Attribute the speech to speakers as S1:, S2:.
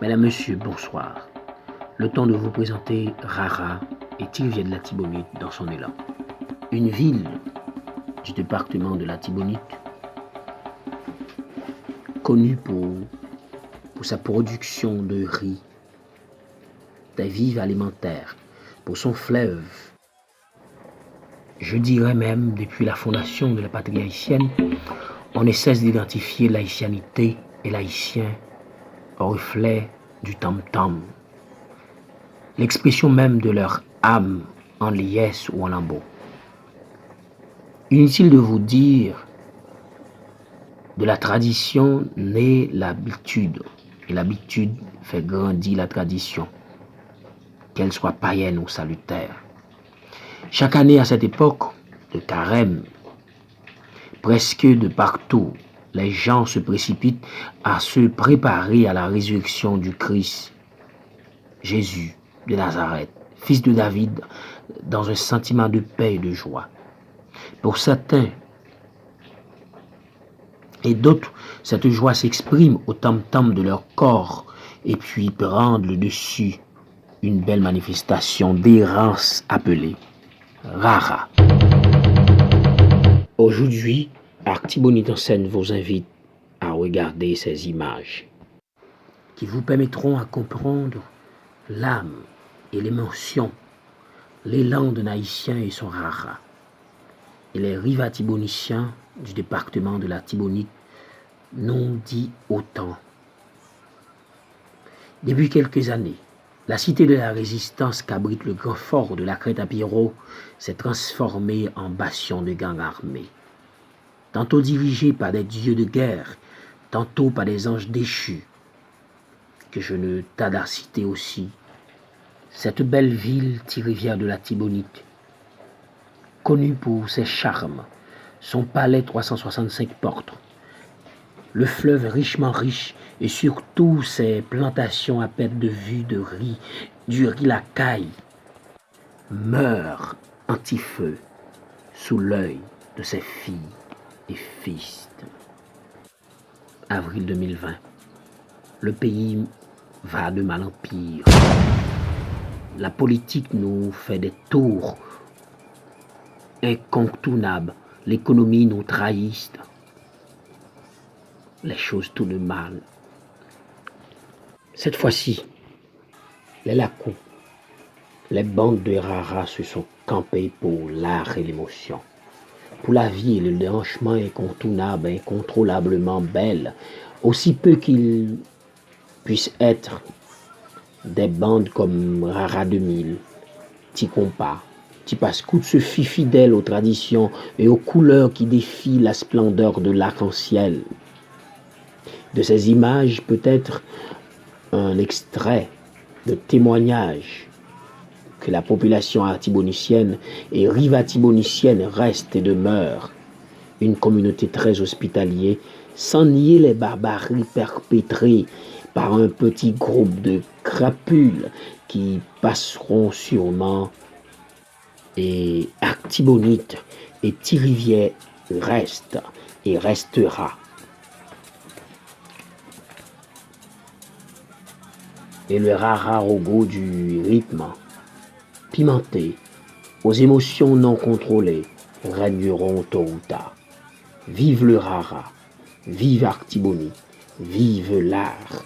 S1: Mesdames, Messieurs, bonsoir. Le temps de vous présenter Rara et Tirevia de la Tibonite dans son élan. Une ville du département de la Tibonite, connue pour sa production de riz, des vivres alimentaires, pour son fleuve. Je dirais même, depuis la fondation de la patrie haïtienne, on ne cesse d'identifier l'haïtianité et l'haïtien au reflet du tam-tam, l'expression même de leur âme en liesse ou en lambeau. Inutile de vous dire, de la tradition naît l'habitude, et l'habitude fait grandir la tradition, qu'elle soit païenne ou salutaire. Chaque année à cette époque de carême, presque de partout, les gens se précipitent à se préparer à la résurrection du Christ, Jésus de Nazareth, fils de David, dans un sentiment de paix et de joie. Pour certains et d'autres, cette joie s'exprime au tam-tam de leur corps et puis prendre le dessus une belle manifestation d'errance appelée Rara. Aujourd'hui, Artibonite en scène vous invite à regarder ces images qui vous permettront à comprendre l'âme et l'émotion, l'élan d'un Haïtien et son Rara. Et les rivatiboniciens du département de la Tibonite n'ont dit autant. Depuis quelques années, la cité de la résistance qu'abrite le grand fort de la Crête à Pierrot s'est transformée en bastion de gangs armés. Tantôt dirigés par des dieux de guerre, tantôt par des anges déchus, que je ne tarde à citer aussi. Cette belle ville Tirevia de la Tibonite, connue pour ses charmes, son palais 365 portes, le fleuve richement riche et surtout ses plantations à perte de vue de riz, du riz la caille, meurt anti-feu sous l'œil de ses filles et fils. Avril 2020, le pays va de mal en pire. La politique nous fait des tours incontournables, l'économie nous trahit. Les choses tournent mal. Cette fois-ci, les lacons, les bandes de Rara se sont campées pour l'art et l'émotion, pour la vie et le déhanchement incontournable, incontrôlablement belle, aussi peu qu'il puisse être des bandes comme Rara 2000, Ticompa, Tipascout se fit fidèle aux traditions et aux couleurs qui défient la splendeur de l'arc-en-ciel. De ces images, peut-être un extrait de témoignage que la population artibonicienne et rivatibonicienne reste et demeure une communauté très hospitalière, sans nier les barbaries perpétrées par un petit groupe de crapules qui passeront sûrement, et Artibonite et Tirevia reste et restera. Et le Rara au goût du rythme pimenté, aux émotions non contrôlées, régneront tôt ou tard. Vive le Rara, vive Artibonite, vive l'art.